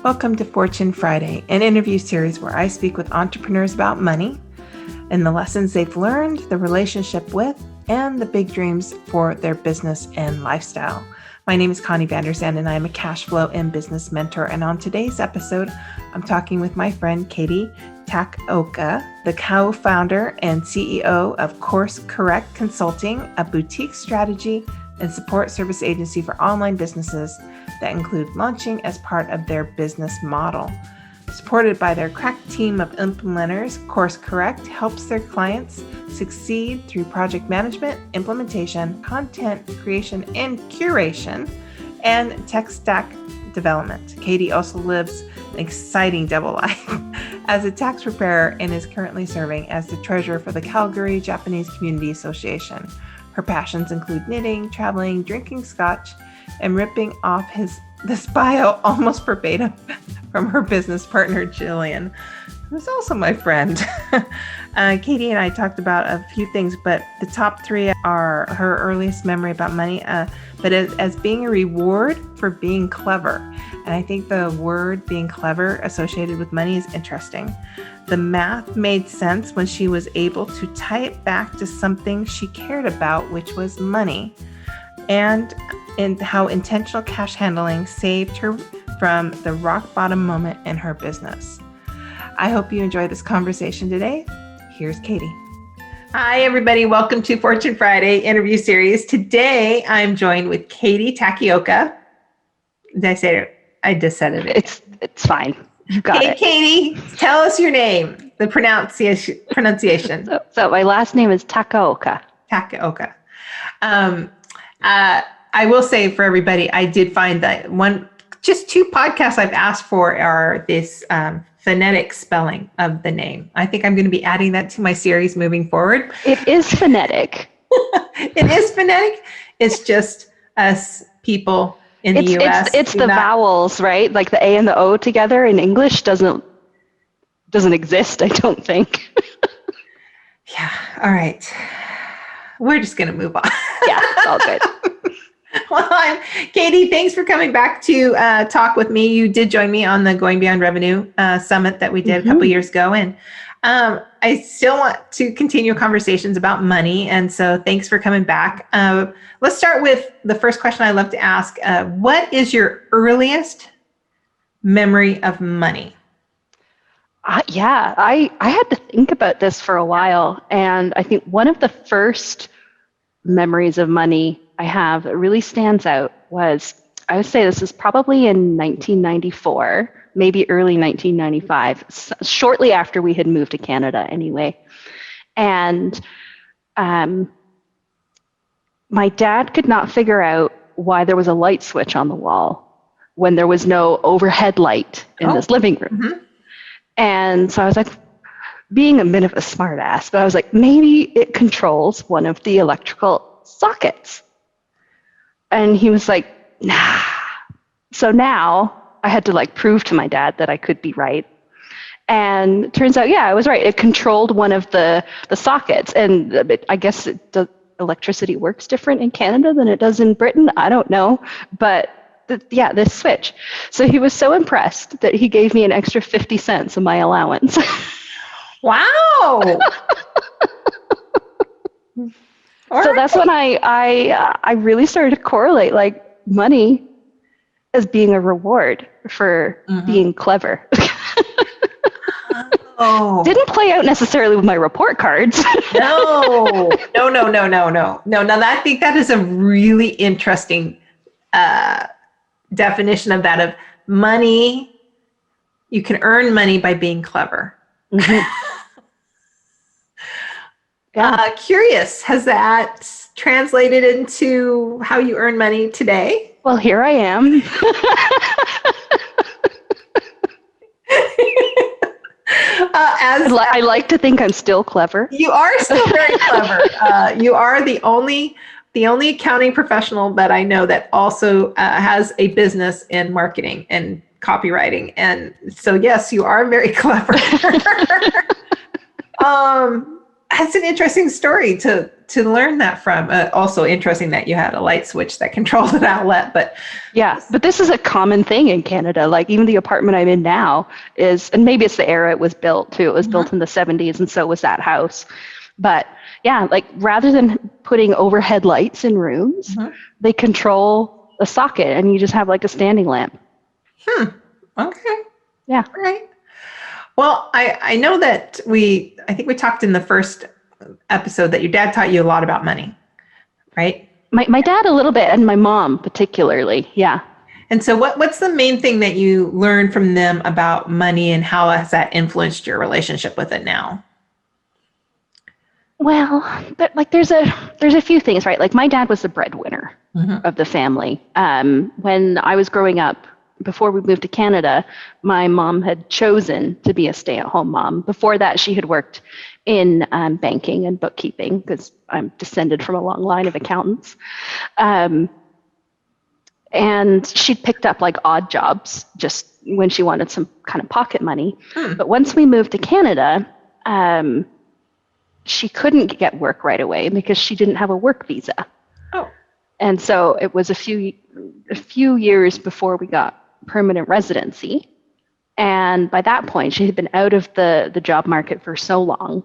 Welcome to Fortune Friday, an interview series where I speak with entrepreneurs about money and the lessons they've learned, the relationship with, and the big dreams for their business and lifestyle. My name is Connie and I am a cash flow and business mentor. And on today's episode, I'm talking with my friend Katy Takaoka, the co-founder and CEO of Course Correct Consulting, a boutique strategy and support service agency for online businesses that include launching as part of their business model. Supported by their crack team of implementers, Course Correct helps their clients succeed through project management, implementation, content creation and curation, and tech stack development. Katy also lives an exciting double life as a tax preparer and is currently serving as the treasurer for the Calgary Japanese Community Association. Her passions include knitting, traveling, drinking scotch, and ripping off this bio almost verbatim from her business partner, Jillian, who's also my friend. Katy and I talked about a few things, but the top three are her earliest memory about money, but as being a reward for being clever. And I think the word being clever associated with money is interesting. The math made sense when she was able to tie it back to something she cared about, which was money, and how intentional cash handling saved her from the rock bottom moment in her business. I hope you enjoy this conversation today. Here's Katy. Hi, everybody. Welcome to Fortune Friday interview series. Today, I'm joined with Katy Takaoka. Did I say it? I just said it. It's fine. You got it. Katy, tell us your name, the pronunciation. So my last name is Takaoka. Takaoka. I will say for everybody, I did find that just two podcasts I've asked for are this phonetic spelling of the name. I think I'm going to be adding that to my series moving forward. It is phonetic. It is phonetic. It's just us people in the U.S. It's the vowels, right? Like the A and the O together in English doesn't exist, I don't think. Yeah. All right. We're just going to move on. Yeah, it's all good. Well, Katy, thanks for coming back to talk with me. You did join me on the Going Beyond Revenue Summit that we did a couple years ago. And I still want to continue conversations about money. And so thanks for coming back. Let's start with the first question I love to ask. What is your earliest memory of money? I had to think about this for a while. And I think one of the first memories of money I have that really stands out was, I would say this is probably in 1994, maybe early 1995, shortly after we had moved to Canada anyway. And my dad could not figure out why there was a light switch on the wall when there was no overhead light in this living room. Mm-hmm. And so I was like, being a bit of a smart ass, but I was like, maybe it controls one of the electrical sockets. And he was like, nah. So now I had to prove to my dad that I could be right. And it turns out, yeah, I was right. It controlled one of the sockets. And I guess electricity works different in Canada than it does in Britain. I don't know. But this switch. So he was so impressed that he gave me an extra 50 cents of my allowance. Wow. So that's when I really started to correlate money as being a reward for being clever. Oh. Didn't play out necessarily with my report cards. No. Now I think that is a really interesting definition of that, of money. You can earn money by being clever. Mm-hmm. Yeah. Curious, has that translated into how you earn money today? Well, here I am. I like to think I'm still clever. You are still very clever. You are the only accounting professional that I know that also has a business in marketing and copywriting. And so, yes, you are very clever. That's an interesting story to to learn that from. Also interesting that you had a light switch that controlled an outlet, but yeah, but this is a common thing in Canada. Like even the apartment I'm in now is, and maybe it's the era it was built too. It was built in the 70s, and so was that house. But yeah, like rather than putting overhead lights in rooms, they control a socket, and you just have like a standing lamp. Okay. Yeah. Right. Well, I know that I think we talked in the first episode that your dad taught you a lot about money, right? My dad a little bit, and my mom particularly. Yeah. And so what's the main thing that you learned from them about money, and how has that influenced your relationship with it now? Well, but like there's a few things, right? Like my dad was the breadwinner of the family. When I was growing up, before we moved to Canada, my mom had chosen to be a stay-at-home mom. Before that, she had worked in banking and bookkeeping, because I'm descended from a long line of accountants. And she'd picked up like odd jobs just when she wanted some kind of pocket money. But once we moved to Canada, she couldn't get work right away because she didn't have a work visa. Oh. And so it was a few years before we got permanent residency. And by that point, she had been out of the job market for so long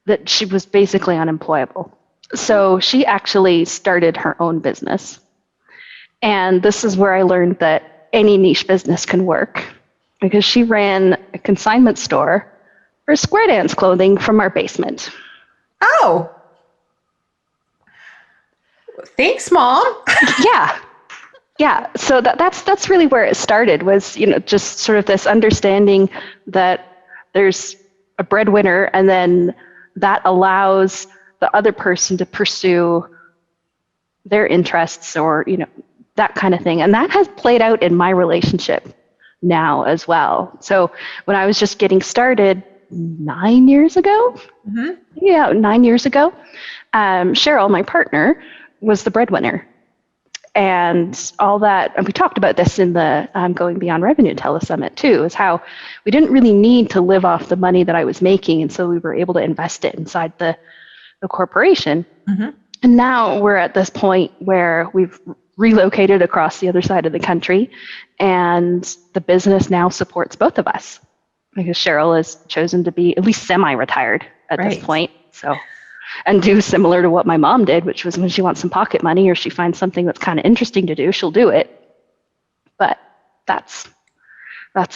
that she was basically unemployable. So she actually started her own business. And this is where I learned that any niche business can work, because she ran a consignment store for square dance clothing from our basement. Oh. Thanks, Mom. Yeah. So that's really where it started, was, just sort of this understanding that there's a breadwinner, and then that allows the other person to pursue their interests, or, that kind of thing. And that has played out in my relationship now as well. So when I was just getting started 9 years ago, Cheryl, my partner, was the breadwinner. And all that, and we talked about this in the Going Beyond Revenue telesummit too, is how we didn't really need to live off the money that I was making, and so we were able to invest it inside the corporation. And now we're at this point where we've relocated across the other side of the country, and the business now supports both of us, because Cheryl has chosen to be at least semi-retired at this point. So, and do similar to what my mom did, which was when she wants some pocket money or she finds something that's kind of interesting to do, she'll do it. But that's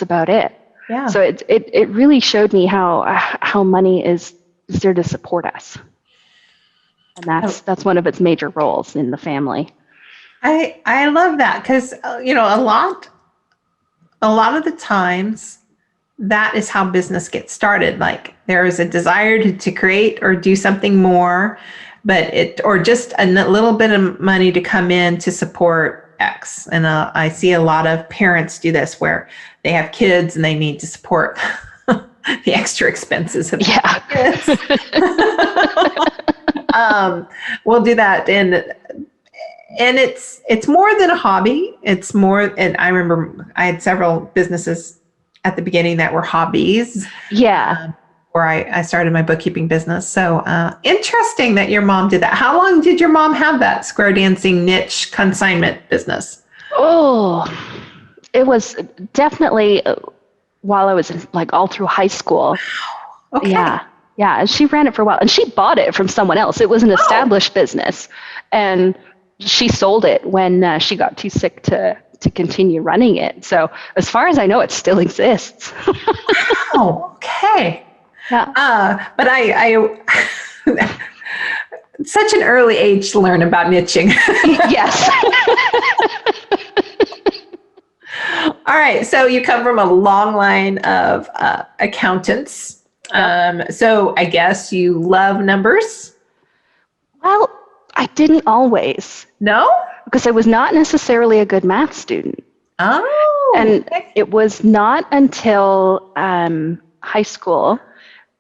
about it. Yeah. So it really showed me how money is there to support us, and that's one of its major roles in the family. I love that, because a lot of the times that is how business gets started. Like there is a desire to create or do something more, or just a little bit of money to come in to support X. And I see a lot of parents do this, where they have kids and they need to support the extra expenses of kids. We'll do that. And it's more than a hobby. It's more, and I remember I had several businesses at the beginning that were hobbies. Yeah. Where I started my bookkeeping business. So interesting that your mom did that. How long did your mom have that square dancing niche consignment business? Oh, it was definitely while I was all through high school. Okay. Yeah. And she ran it for a while, and she bought it from someone else. It was an established business, and she sold it when she got too sick to continue running it. So as far as I know, it still exists. Oh, okay. Yeah. But I such an early age to learn about niching. Yes. All right. So you come from a long line of accountants. Yep. So I guess you love numbers? Well, I didn't always. No? Because I was not necessarily a good math student. Oh. And it was not until high school,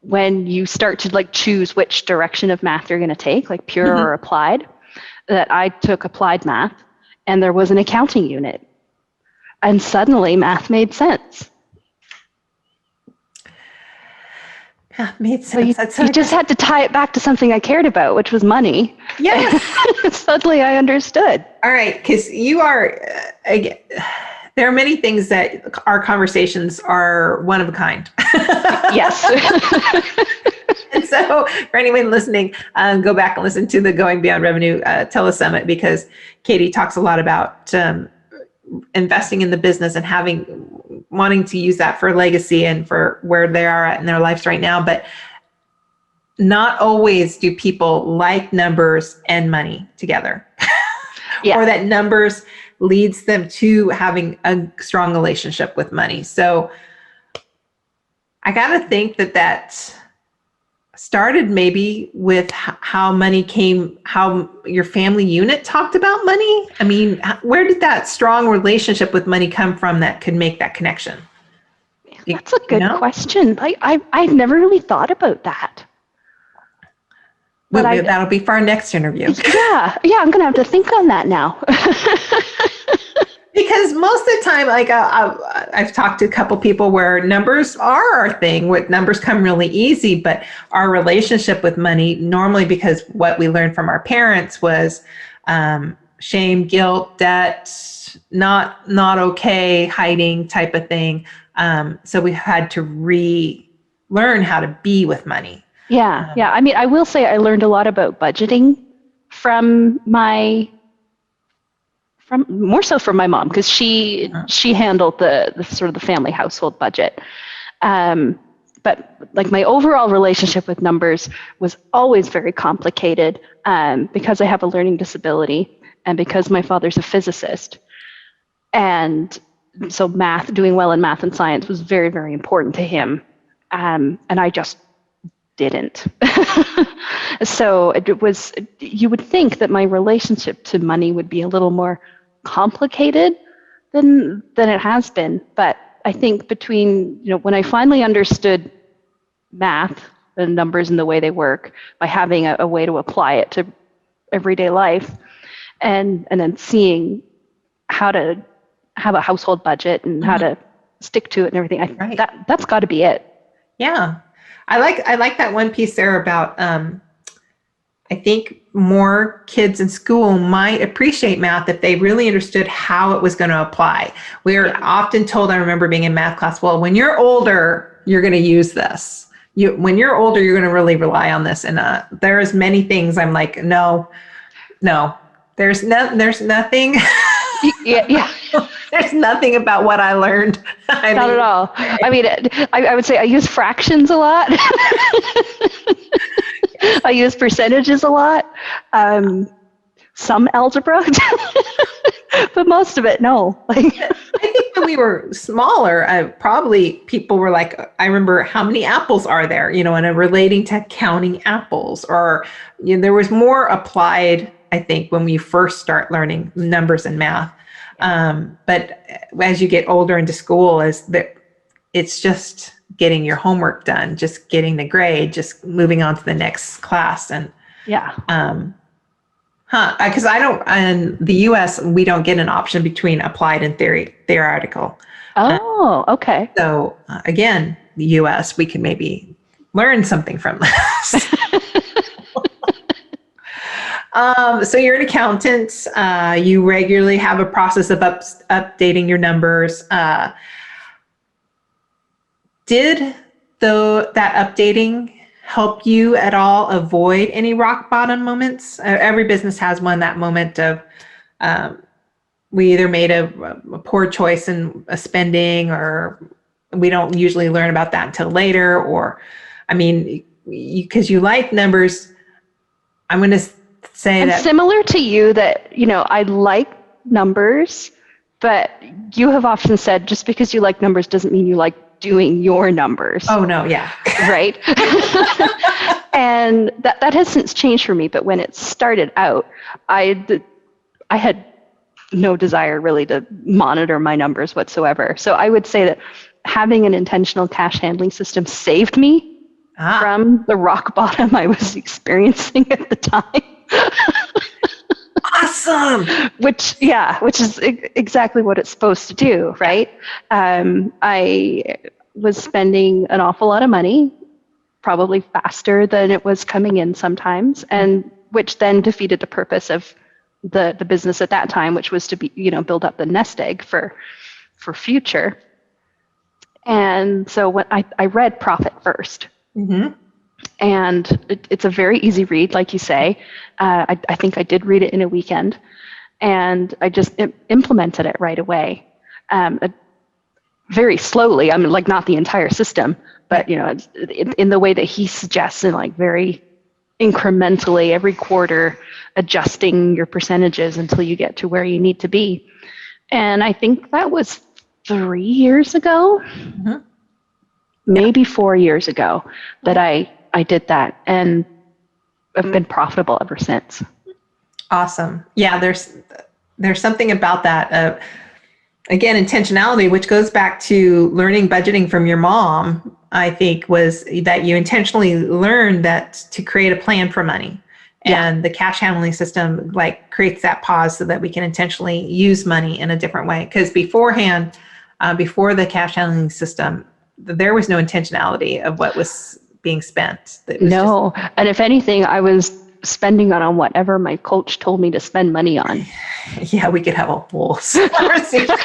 when you start to choose which direction of math you're going to take, like pure or applied, that I took applied math, and there was an accounting unit. And suddenly math made sense. Yeah, made So sense. you just had to tie it back to something I cared about, which was money. Yes. Suddenly I understood. All right, because you are, again, there are many things that our conversations are one of a kind. Yes. And so for anyone listening, go back and listen to the Going Beyond Revenue telesummit, because Katy talks a lot about investing in the business and wanting to use that for legacy and for where they are at in their lives right now. But not always do people like numbers and money together. Yeah. Or that numbers leads them to having a strong relationship with money. So I got to think that started maybe with how money came, how your family unit talked about money. I mean, where did that strong relationship with money come from that could make that connection? That's a good question. I've never really thought about that. But that'll be for our next interview. Yeah, I'm going to have to think on that now. Because most of the time, like I've talked to a couple people where numbers are our thing. What numbers come really easy, but our relationship with money normally, because what we learned from our parents was shame, guilt, debt, not okay, hiding type of thing. So we had to relearn how to be with money. Yeah. I mean, I will say I learned a lot about budgeting from more so from my mom, because she handled the sort of the family household budget. But like my overall relationship with numbers was always very complicated because I have a learning disability and because my father's a physicist. And so doing well in math and science was very, very important to him. And I just didn't. So you would think that my relationship to money would be a little more complicated than it has been. But I think between, when I finally understood math, the numbers and the way they work, by having a way to apply it to everyday life, and then seeing how to have a household budget and how to stick to it and everything, that's got to be it. Yeah. I like that one piece there about, I think more kids in school might appreciate math if they really understood how it was going to apply. We are often told, I remember being in math class, well, when you're older, you're going to use this. When you're older, you're going to really rely on this. And there's many things I'm like, no, there's nothing. Yeah. There's nothing about what I learned. Not at all. I mean, I would say I use fractions a lot. I use percentages a lot. Some algebra, but most of it, no. I think when we were smaller, probably people were like, I remember how many apples are there, and relating to counting apples, or there was more applied, I think, when we first start learning numbers and math. But as you get older into school, it's just getting your homework done, just getting the grade, just moving on to the next class. And because in the US, we don't get an option between applied and theoretical. Oh, okay. So again, the US, we can maybe learn something from this. So you're an accountant. You regularly have a process of updating your numbers. Did that updating help you at all avoid any rock bottom moments? Every business has one, that moment of we either made a poor choice in a spending, or we don't usually learn about that until later. Or, I mean, because you like numbers, I'm going to say that similar to you, that I like numbers, but you have often said just because you like numbers doesn't mean you like doing your numbers. Oh no, yeah. Right. And that has since changed for me, but when it started out, I had no desire really to monitor my numbers whatsoever. So I would say that having an intentional cash handling system saved me from the rock bottom I was experiencing at the time. Awesome. Which is exactly what it's supposed to do, right? I was spending an awful lot of money probably faster than it was coming in sometimes, and which then defeated the purpose of the business at that time, which was to be, build up the nest egg for future. And so when I read Profit First, and it's a very easy read, like you say. I think I did read it in a weekend, and I just implemented it right away, very slowly. I mean, like not the entire system, but in the way that he suggests, and like very incrementally every quarter, adjusting your percentages until you get to where you need to be. And I think that was 3 years ago, maybe 4 years ago, that I did that, and I've been profitable ever since. Awesome. Yeah, there's something about that. Again, intentionality, which goes back to learning budgeting from your mom, I think, was that you intentionally learned that to create a plan for money. And the cash handling system like creates that pause so that we can intentionally use money in a different way. Because beforehand, before the cash handling system, there was no intentionality of what was being spent. No. And if anything, I was spending on whatever my coach told me to spend money on. Yeah, we could have a whole conversation.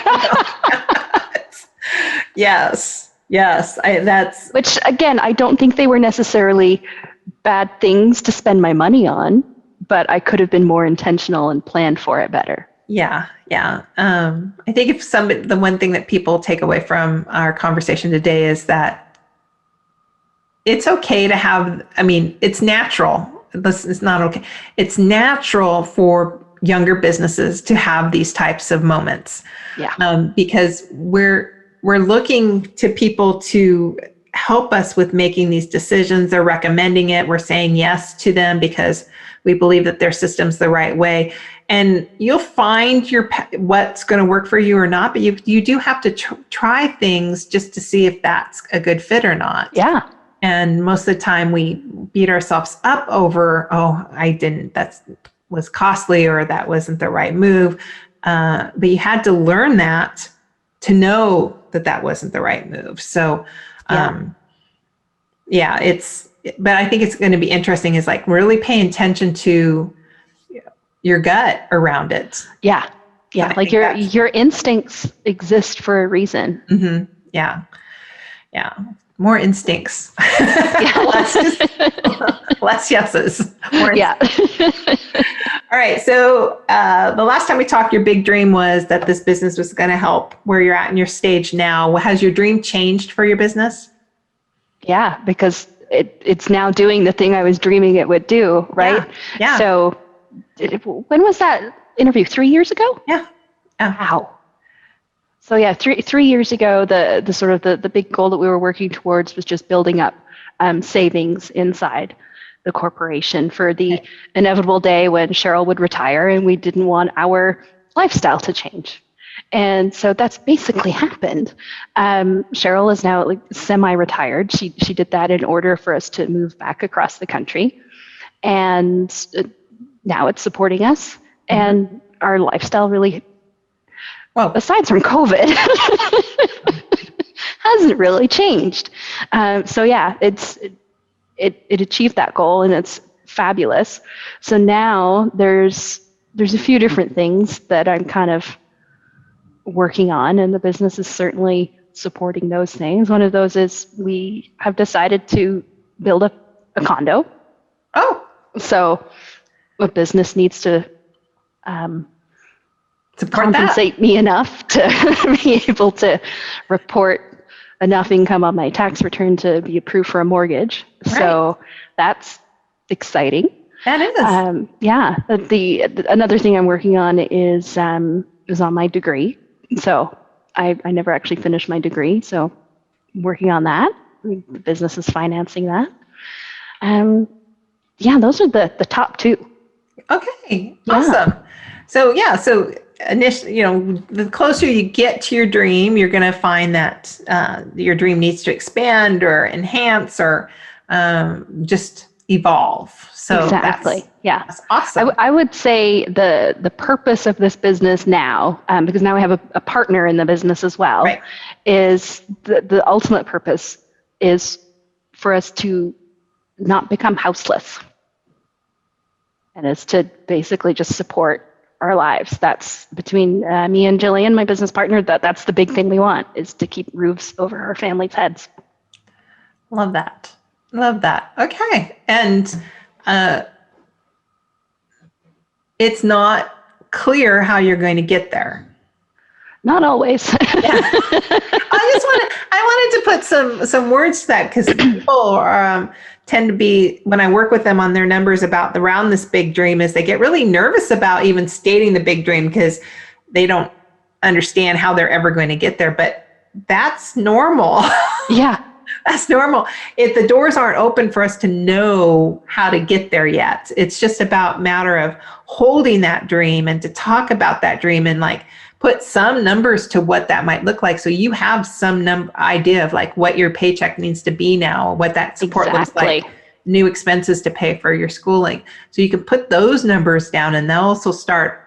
Yes. That's which, again, I don't think they were necessarily bad things to spend my money on, but I could have been more intentional and planned for it better. Yeah. I think the one thing that people take away from our conversation today is that it's okay to have, it's natural. It's not okay. It's natural for younger businesses to have these types of moments. Yeah. Because we're looking to people to help us with making these decisions. They're recommending it. We're saying yes to them because we believe that their system's the right way. And you'll find what's going to work for you or not, but you do have to try things just to see if that's a good fit or not. Yeah. And most of the time we beat ourselves up over, that was costly, or that wasn't the right move. But you had to learn that to know that wasn't the right move. So, but I think it's going to be interesting is like really paying attention to your gut around it. Yeah. Like your instincts exist for a reason. Mm-hmm. Yeah. More instincts. less yeses. More All right. So the last time we talked, your big dream was that this business was going to help where you're at in your stage now. Has your dream changed for your business? Yeah, because it's now doing the thing I was dreaming it would do, right? Yeah. So when was that interview? 3 years ago? Yeah. Wow. So yeah, 3 years ago, the sort of the big goal that we were working towards was just building up savings inside the corporation for the inevitable day when Cheryl would retire, and we didn't want our lifestyle to change. And so that's basically happened. Cheryl is now semi-retired. She did that in order for us to move back across the country, and now it's supporting us, and our lifestyle really. Well, aside from COVID, hasn't really changed. So yeah, it achieved that goal, and it's fabulous. So now there's a few different things that I'm kind of working on, and the business is certainly supporting those things. One of those is we have decided to build a condo. Oh, so a business needs to compensate me enough to be able to report enough income on my tax return to be approved for a mortgage. Right. So that's exciting. That is. Yeah. Another thing I'm working on is on my degree. So I never actually finished my degree. So I'm working on that. The business is financing that. Those are the top two. Okay. Awesome. So initially, the closer you get to your dream, you're going to find that your dream needs to expand or enhance or just evolve. So exactly. That's awesome. I would say the purpose of this business now, because now we have a partner in the business as well, right, is the ultimate purpose is for us to not become houseless. And is to basically just support our lives. That's between me and Jillian, my business partner, that's the big thing we want, is to keep roofs over our families' heads. Love that. Love that. Okay. And it's not clear how you're going to get there. Not always. Yeah. I wanted to put some words to that, because people tend to be, when I work with them on their numbers around this big dream, is they get really nervous about even stating the big dream because they don't understand how they're ever going to get there. But that's normal. Yeah. That's normal. If the doors aren't open for us to know how to get there yet, it's just about matter of holding that dream and to talk about that dream and like put some numbers to what that might look like. So you have some idea of like what your paycheck needs to be now, what that support looks like, new expenses to pay for your schooling. So you can put those numbers down, and they'll also start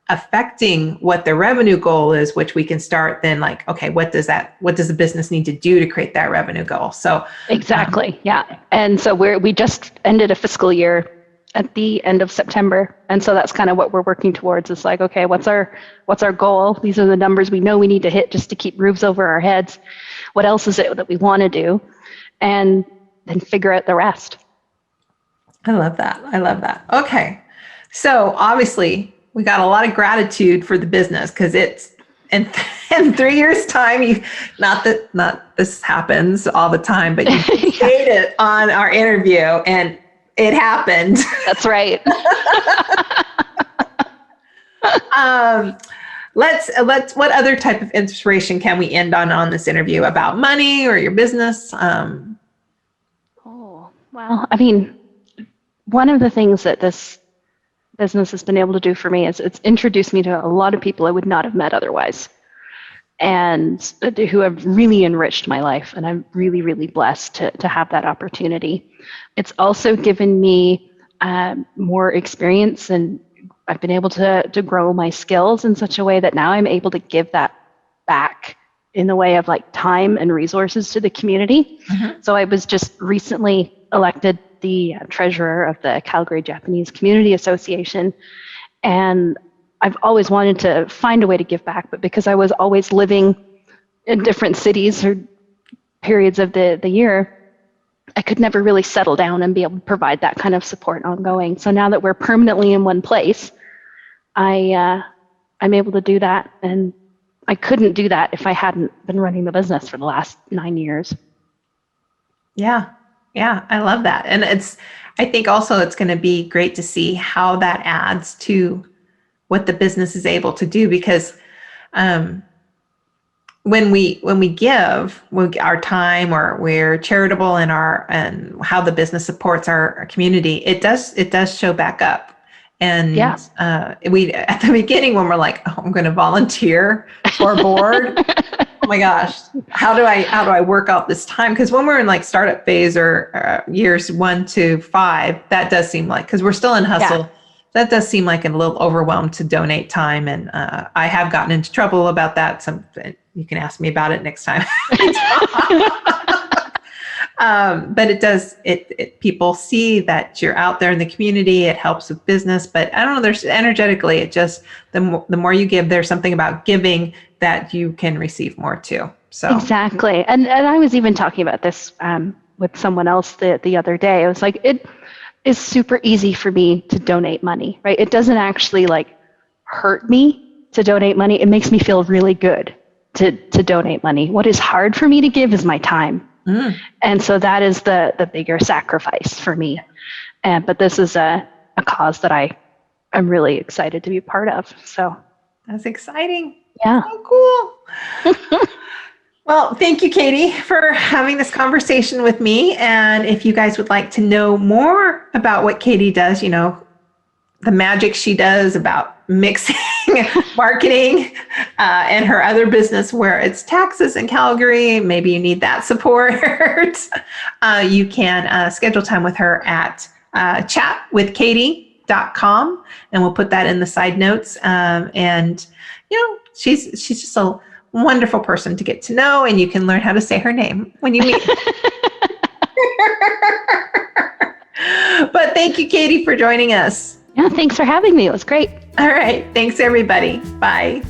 affecting what the revenue goal is, which we can start then like, okay, what does the business need to do to create that revenue goal? So exactly. Yeah. And so we just ended a fiscal year at the end of September. And so that's kind of what we're working towards. It's like, okay, what's our goal? These are the numbers we know we need to hit just to keep roofs over our heads. What else is it that we want to do? And then figure out the rest. I love that. I love that. Okay. So obviously we got a lot of gratitude for the business, because it's in 3 years' time, not this happens all the time, but you stated on our interview, and it happened. That's right. Let's what other type of inspiration can we end on this interview about money or your business? Well, I mean, one of the things that this business has been able to do for me is it's introduced me to a lot of people I would not have met otherwise, and who have really enriched my life. And I'm really, really blessed to have that opportunity. It's also given me more experience, and I've been able to grow my skills in such a way that now I'm able to give that back in the way of like time and resources to the community. Mm-hmm. So I was just recently elected the treasurer of the Calgary Japanese Community Association. And I've always wanted to find a way to give back, but because I was always living in different cities or periods of the year, I could never really settle down and be able to provide that kind of support ongoing. So now that we're permanently in one place, I'm able to do that. And I couldn't do that if I hadn't been running the business for the last 9 years. Yeah. Yeah, I love that. And I think also it's going to be great to see how that adds to what the business is able to do, because when we give our time, or we're charitable in and how the business supports our community, it does show back up. And we at the beginning, when we're like, oh, I'm going to volunteer for a board. Oh my gosh, how do I work out this time? Because when we're in like startup phase or years 1 to 5, that does seem like, because we're still in hustle, that does seem like a little overwhelmed to donate time. And I have gotten into trouble about that. You can ask me about it next time. But it does, people see that you're out there in the community. It helps with business, but I don't know, there's energetically, it just, the more you give, there's something about giving that you can receive more too. So exactly. And I was even talking about this with someone else the other day. I was like, it is super easy for me to donate money, right? It doesn't actually like hurt me to donate money. It makes me feel really good to donate money. What is hard for me to give is my time. Mm. And so that is the bigger sacrifice for me. But this is a cause that I'm really excited to be part of. So that's exciting. Yeah. So cool. Well, thank you, Katy, for having this conversation with me. And if you guys would like to know more about what Katy does, the magic she does about mixing marketing and her other business where it's taxes in Calgary, maybe you need that support, you can schedule time with her at chatwithkaty.com, and we'll put that in the side notes. And she's just a wonderful person to get to know, and you can learn how to say her name when you meet. But thank you, Katy, for joining us. Yeah, thanks for having me. It was great. All right. Thanks, everybody. Bye.